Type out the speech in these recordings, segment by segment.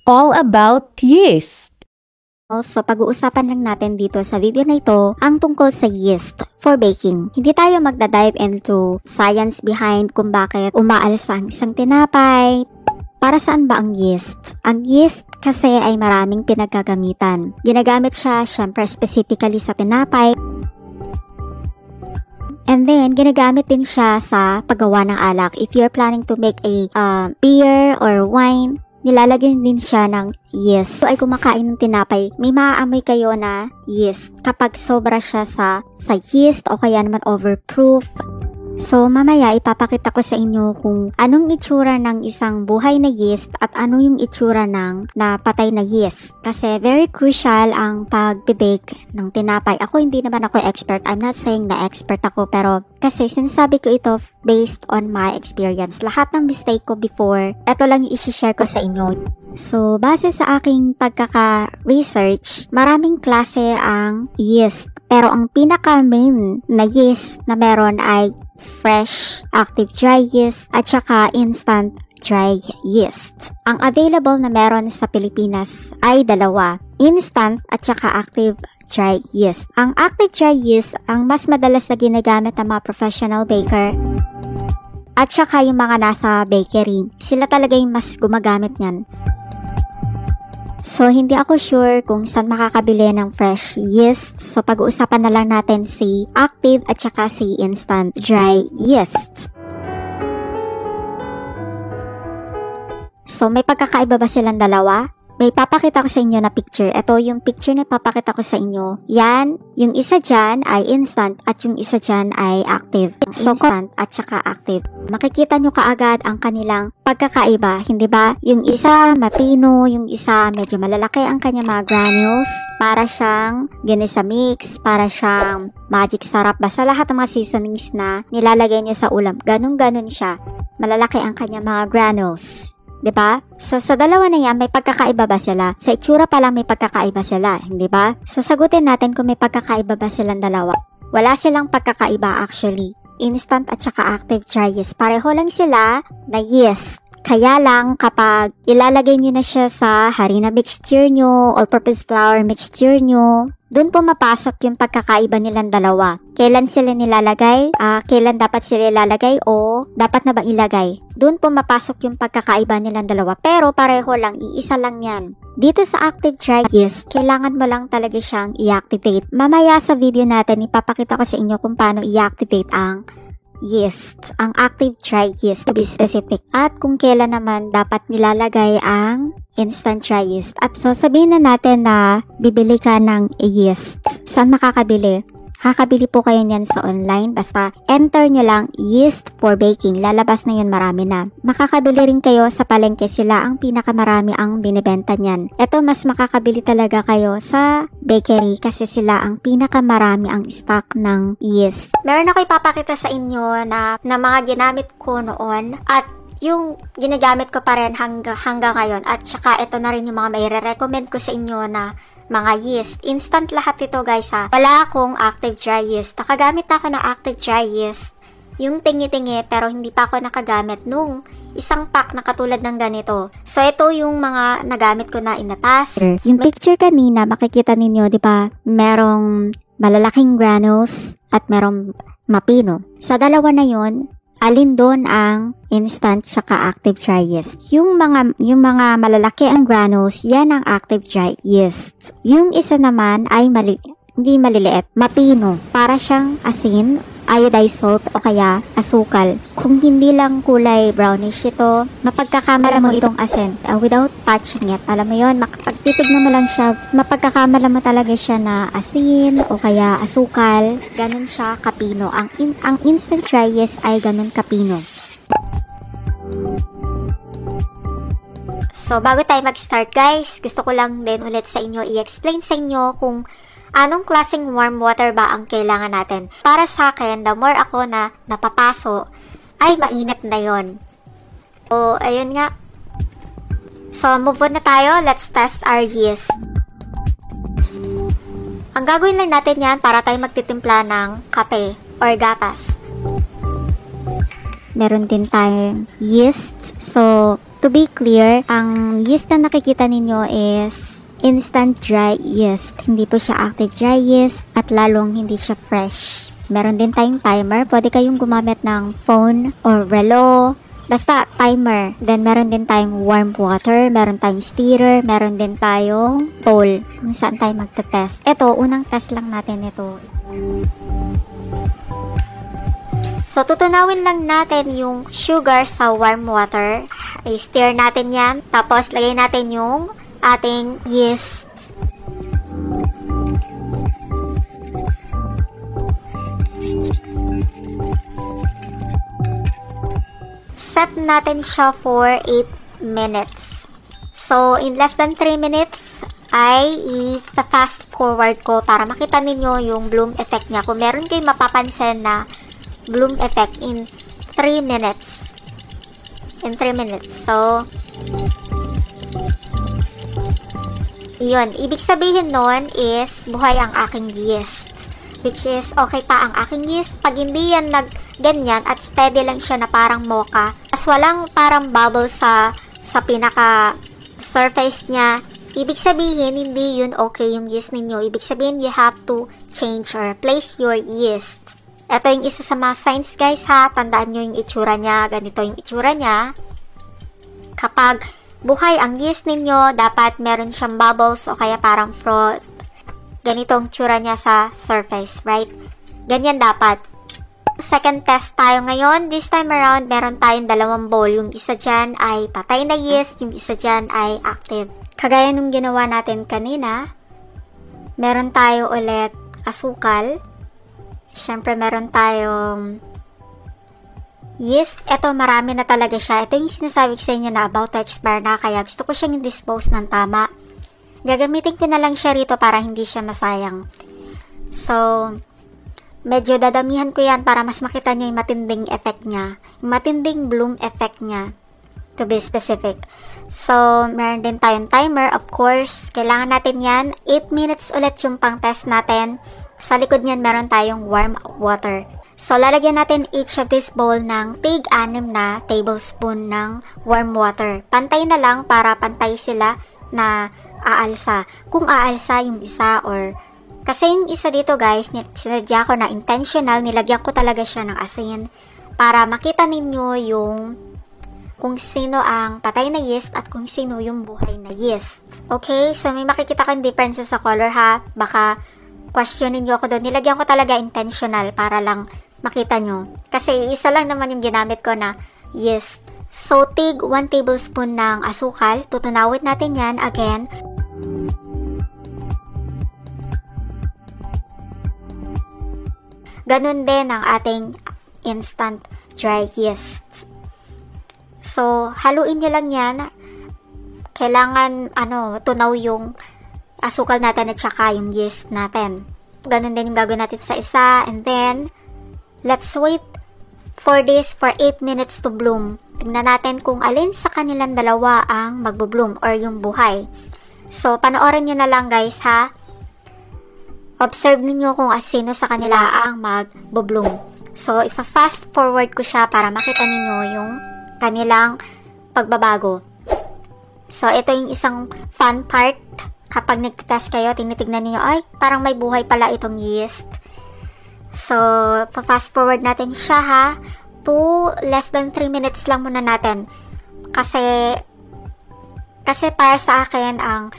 all about yeast. So, pag-uusapan lang natin dito sa video na ito ang tungkol sa yeast for baking. Hindi tayo magdadive into science behind kung bakit umaalsa ang isang tinapay. Para saan ba ang yeast? Ang yeast kasi ay maraming pinagkagamitan. Ginagamit siya syempre specifically sa tinapay. And then, ginagamit din siya sa paggawa ng alak. If you're planning to make a beer or wine, nilalagyan din siya ng yeast. So, ay kumakain ng tinapay, may maaamoy kayo na yeast kapag sobra siya sa yeast o kaya naman overproof. So, mamaya ipapakita ko sa inyo kung anong itsura ng isang buhay na yeast at ano yung itsura ng napatay na yeast. Kasi very crucial ang pag-bake ng tinapay. Hindi naman ako expert. I'm not saying na expert ako, pero kasi sinasabi ko ito based on my experience. Lahat ng mistake ko before, ito lang yung isi-share ko sa inyo. So, base sa aking pagkaka-research, maraming klase ang yeast. Pero ang pinaka-main na yeast na meron ay fresh, active dry yeast, at saka instant dry yeast. Ang available na meron sa Pilipinas ay dalawa, instant at saka active dry yeast. Ang active dry yeast ang mas madalas na ginagamit ng mga professional baker at saka yung mga nasa bakery. Sila talaga yung mas gumagamit niyan. So, hindi ako sure kung saan makakabili ng fresh yeast. So, pag-uusapan na lang natin si active at saka si instant dry yeast. So, may pagkakaiba ba silang dalawa? May papakita ko sa inyo na picture. Ito yung picture na papakita ko sa inyo. Yan, yung isa dyan ay instant at yung isa dyan ay active. So, instant at saka active. Makikita nyo kaagad ang kanilang pagkakaiba, hindi ba? Yung isa mapino, yung isa medyo malalaki ang kanyang mga granules. Para siyang ginisa mix, para siyang magic sarap. Basta lahat ng mga seasonings na nilalagay nyo sa ulam. Ganon-ganon siya. Malalaki ang kanyang mga granules. Diba? So, sa dalawa na yan, may pagkakaiba ba sila? Sa itsura pa lang may pagkakaiba sila, hindi ba? So, sagutin natin kung may pagkakaiba ba silang dalawa. Wala silang pagkakaiba actually. Instant at saka active dry yeast. Pareho lang sila na yeast. Kaya lang kapag ilalagay nyo na siya sa harina mixture nyo, all-purpose flour mixture nyo, doon po mapasok yung pagkakaiba nilang dalawa. Kailan sila nilalagay? Kailan dapat sila ilalagay o dapat na bang ilagay? Doon po mapasok yung pagkakaiba nilang dalawa. Pero pareho lang, iisa lang yan. Dito sa active dry yeast, kailangan mo lang talaga siyang i-activate. Mamaya sa video natin, ipapakita ko sa inyo kung paano i-activate ang yeast, ang active dry yeast to be specific, at kung kailan naman dapat nilalagay ang instant dry yeast. At so sabihin na natin na bibili ka ng yeast. Saan makakabili? Kakabili po kayo niyan sa online. Basta enter nyo lang yeast for baking. Lalabas na yun, marami na. Makakabili rin kayo sa palengke. Sila ang pinakamarami ang binibenta niyan. Ito, mas makakabili talaga kayo sa bakery kasi sila ang pinakamarami ang stock ng yeast. Meron ako ipapakita sa inyo na mga ginamit ko noon at yung ginagamit ko pa rin hanggang ngayon. At saka ito na rin yung mga may re-recommend ko sa inyo na mga yeast. Instant lahat ito guys ha. Wala akong active dry yeast. Nakagamit ako ng active dry yeast. Yung tingi-tingi pero hindi pa ako nakagamit nung isang pack na katulad ng ganito. So ito yung mga nagamit ko na inatas. Yung picture kanina makikita ninyo, di ba? Merong malalaking granules at merong mapino. Sa dalawa na yon, alin doon ang instant saka active dry yeast? Yung mga malalaki ang granules, yan ang active dry yeast. Yung isa naman ay hindi maliliit, mapino. Para siyang asin, iodized salt o kaya asukal. Kung hindi lang kulay brownish ito, mapagkakamala mo itong asin without touching it. Alam mo yun, pag titignan mo lang siya, mapagkakamala mo talaga siya na asin o kaya asukal. Ganun siya kapino. Ang instant dry yeast ay ganun kapino. So, bago tayo mag-start guys, gusto ko lang din ulit sa inyo i-explain sa inyo kung anong klaseng warm water ba ang kailangan natin. Para sa akin, the more ako na napapaso, ay mainit na yon. So, ayun nga. So, move on na tayo. Let's test our yeast. Ang gagawin lang natin yan para tayo magtitimpla ng kape or gatas. Meron din tayong yeast. So, To be clear, ang yeast na nakikita ninyo is instant dry yeast. Hindi po siya active dry yeast at lalong hindi siya fresh. Meron din tayong timer. Pwede kayong gumamit ng phone or relo. Basta timer. Then meron din tayong warm water. Meron tayong stirrer. Meron din tayong bowl kung saan tayo magte-test. Ito, unang test lang natin ito. So, tutunawin lang natin yung sugar sa warm water. I-stir natin yan. Tapos, lagay natin yung ating yeast. Set natin siya for 8 minutes. So, in less than 3 minutes, ay i-fast forward ko para makita ninyo yung bloom effect niya. Kung meron kayong mapapansin na bloom effect in 3 minutes. In 3 minutes. So, yun. Ibig sabihin nun is buhay ang aking yeast. Which is, okay pa ang aking yeast. Pag hindi yan ganyan at steady lang siya na parang mocha, as walang parang bubble sa pinaka surface niya, ibig sabihin, hindi yun okay yung yeast ninyo. Ibig sabihin, you have to change or place your yeast. Ito yung isa sa mga signs, guys, ha. Tandaan nyo yung itsura niya. Ganito yung itsura niya. Kapag buhay ang yeast ninyo, dapat meron siyang bubbles o kaya parang froth. Ganitong tsura niya sa surface, right? Ganyan dapat. Second test tayo ngayon. This time around, meron tayong dalawang bowl. Yung isa dyan ay patay na yeast, yung isa dyan ay active. Kagaya nung ginawa natin kanina, meron tayo ulit asukal. Siyempre, meron tayong yeast. Ito, marami na talaga siya. Ito yung sinasabi ko sa inyo na about to expire na, kaya gusto ko siyang dispose ng tama. Gagamitin ko na lang siya rito para hindi siya masayang. So, medyo dadamihan ko yan para mas makita nyo yung matinding effect niya. Yung matinding bloom effect niya. To be specific. So, meron din tayong timer. Of course, kailangan natin yan. 8 minutes ulit yung pang-test natin. Sa likod niyan, meron tayong warm water. So, lalagyan natin each of this bowl ng tig-6 na tablespoon ng warm water. Pantay na lang para pantay sila na aalsa. Kung aalsa yung isa or kasi yung isa dito, guys, sinadya ko na intentional, nilagyan ko talaga siya ng asin para makita ninyo yung kung sino ang patay na yeast at kung sino yung buhay na yeast. Okay? So, may makikita kang differences sa color, ha? Baka questionin nyo ako doon. Nilagyan ko talaga intentional para lang makita nyo. Kasi isa lang naman yung ginamit ko na yeast. So, 1 tablespoon ng asukal. Tutunawin natin yan again. Ganun din ang ating instant dry yeast. So, haluin nyo lang yan. Kailangan, tunaw yung asukal natin at saka yung yeast natin. Ganun din yung gagawin natin sa isa. And then, let's wait for this for 8 minutes to bloom. Tingnan natin kung alin sa kanilang dalawa ang magbo-bloom or yung buhay. So, panoorin nyo na lang, guys, ha? Observe niyo kung sino sa kanila ang magbo-bloom. So, isa-fast forward ko siya para makita niyo yung kanilang pagbabago. So, ito yung isang fun part. Kapag nag-test kayo, tinitignan niyo, ay, parang may buhay pala itong yeast. So, pa-fast forward natin siya, ha? To less than 3 minutes lang muna natin. Kasi para sa akin, ang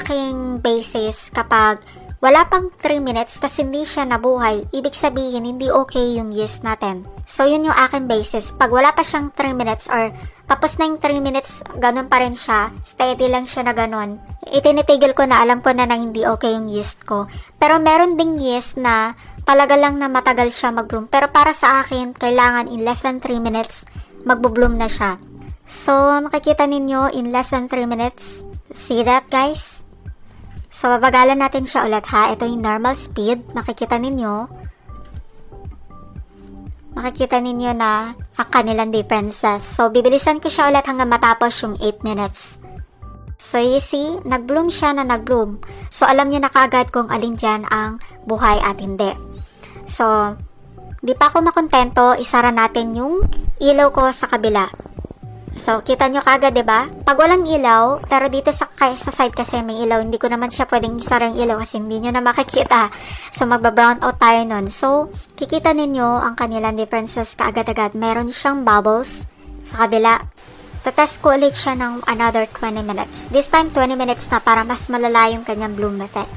aking basis, kapag wala pang 3 minutes, tas hindi siya nabuhay, ibig sabihin, hindi okay yung yeast natin. So, yun yung aking basis. Pag wala pa siyang 3 minutes or tapos na yung 3 minutes, ganun pa rin siya, steady lang siya na ganun, itinitigil ko na, alam ko na hindi okay yung yeast ko. Pero meron ding yeast na talaga lang na matagal siya mag-bloom. Pero para sa akin, kailangan in less than 3 minutes, magbo-bloom na siya. So, makikita ninyo in less than 3 minutes. See that, guys? So, babagalan natin siya ulit, ha? Ito yung normal speed. Makikita ninyo. Makikita ninyo na ang kanilang differences. So, bibilisan ko siya ulit hanggang matapos yung 8 minutes. So, you see, nag-bloom siya na nag-bloom. So, alam nyo na kaagad kung alin dyan ang buhay at hindi. So, di pa ako makontento, isara natin yung ilaw ko sa kabila. So, kita nyo kagad, 'di ba? Pag walang ilaw, pero dito sa side kasi may ilaw, hindi ko naman siya pwedeng isara yung ilaw kasi hindi nyo na makikita. So, magba-brown out tayo nun. So, kikita ninyo ang kanilang differences kaagad-agad. Meron siyang bubbles sa kabila. Tatest ko ulit siya ng another 20 minutes. This time, 20 minutes na para mas malala yung kanyang bloom effect.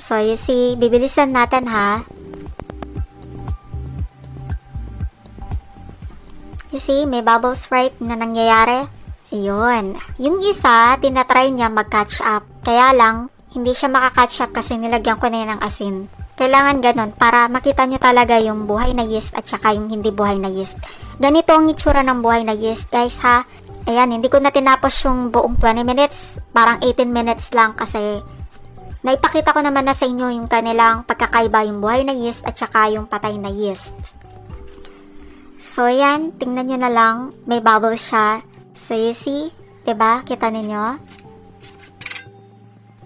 So, you see, bibilisan natin ha. You see, may bubbles right na nangyayari. Ayun. Yung isa, tinatry niya mag-catch up. Kaya lang, hindi siya maka-catch up kasi nilagyan ko na yun ng asin. Kailangan ganun para makita nyo talaga yung buhay na yeast at saka yung hindi buhay na yeast. Ganito ang itsura ng buhay na yeast, guys ha. Ayan, hindi ko na tinapos yung buong 20 minutes. Parang 18 minutes lang kasi naipakita ko naman na sa inyo yung kanilang pagkakaiba, yung buhay na yeast at saka yung patay na yeast. So, yan. Tingnan nyo na lang. May bubbles siya. So, you see? Diba? Kita ninyo?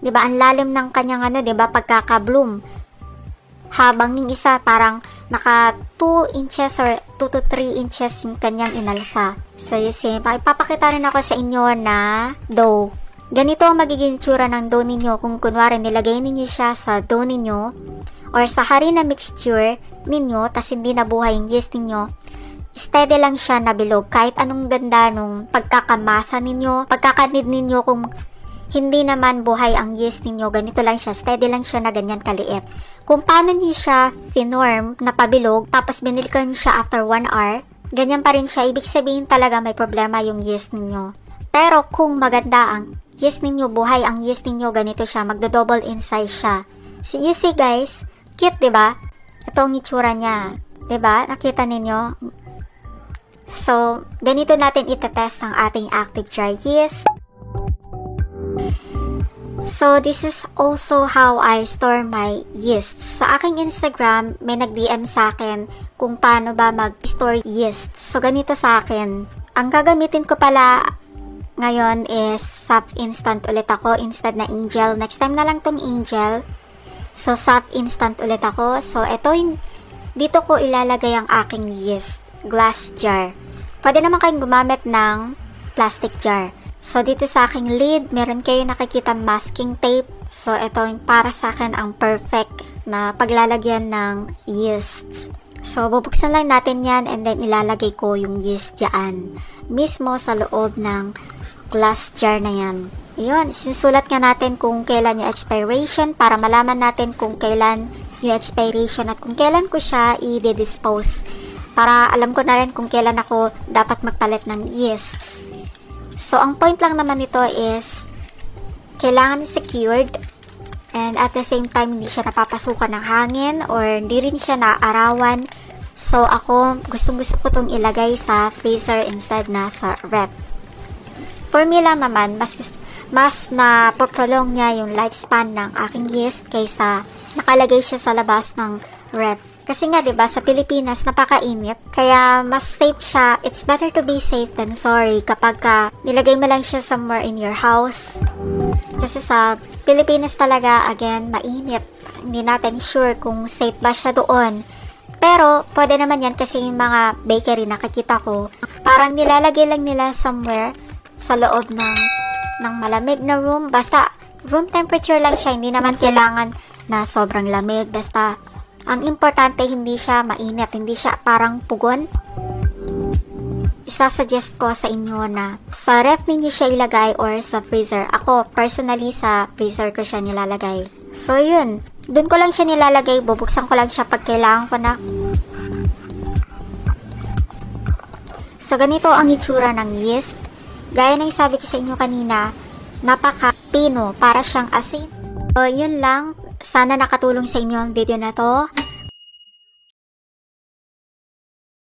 Diba? Ang lalim ng kanyang diba? Pagkaka-bloom. Habang yung isa, parang naka 2 inches or 2 to 3 inches yung kanyang inalsa. So, you see? Ipapakita rin ako sa inyo na dough. Ganito ang magiging tsura ng dough ninyo kung kunwari nilagay ninyo siya sa dough ninyo or sa harina mixture ninyo tas hindi nabuhay yung yeast ninyo. Steady lang siya na bilog kahit anong ganda nung pagkakamasa ninyo, pagkakanid ninyo kung hindi naman buhay ang yeast ninyo, ganito lang siya, steady lang siya na ganyan kaliit. Kung paano niyo siya tinorm na pabilog, tapos binilikan niyo siya after 1 hour, ganyan pa rin siya, ibig sabihin talaga may problema yung yeast ninyo. Pero kung maganda ang yeast ninyo, buhay ang yeast ninyo, ganito siya, magdo-double in size siya. So you see guys, cute diba? Ito ang itsura niya, diba? Nakita ninyo? So, ganito natin itetest ang ating active dry yeast. So, this is also how I store my yeast. Sa aking Instagram, may nag-DM sa akin kung paano ba mag-store yeast. So, ganito sa akin. Ang gagamitin ko pala ngayon is Soft Instant ulit ako instead na Angel. Next time na lang tong Angel. So, Soft Instant ulit ako. So, ito yung, dito ko ilalagay ang aking yeast. Glass jar. Pwede naman kayong gumamit ng plastic jar. So, dito sa aking lid, meron kayo nakikita masking tape. So, ito yung para sa akin ang perfect na paglalagyan ng yeast. So, bubuksan lang natin yan and then ilalagay ko yung yeast dyan. Mismo sa loob ng glass jar na yan. Ayun, sinusulat nga natin kung kailan yung expiration para malaman natin kung kailan yung expiration at kung kailan ko siya i-dispose. Para alam ko na rin kung kailan ako dapat magpalit ng yeast. So, ang point lang naman nito is kailangan secured and at the same time hindi siya napapasukan ng hangin or hindi rin siya naaarawan. So, ako gustong-gusto ko itong ilagay sa freezer instead na sa ref. For me lang naman, mas na-prolong niya yung lifespan ng aking yeast kaysa nakalagay siya sa labas ng ref. Kasi nga, diba, sa Pilipinas, napakainit. Kaya, mas safe siya. It's better to be safe than sorry kapag nilagay mo lang siya somewhere in your house. Kasi sa Pilipinas talaga, again, mainit. Hindi natin sure kung safe ba siya doon. Pero, pwede naman yan kasi yung mga bakery nakikita ko, parang nilalagay lang nila somewhere sa loob ng malamig na room. Basta, room temperature lang siya. Hindi naman kailangan na sobrang lamig. Basta, ang importante, hindi siya mainit, hindi siya parang pugon. Isasuggest ko sa inyo na sa ref ninyo siya ilagay or sa freezer. Ako, personally, sa freezer ko siya nilalagay. So, yun. Doon ko lang siya nilalagay. Bubuksan ko lang siya pag kailangan ko na. So, ganito ang itsura ng yeast. Gaya ng sabi ko sa inyo kanina, napaka-pino, para siyang asin. So, yun lang. Sana nakatulong sa inyo ang video na to.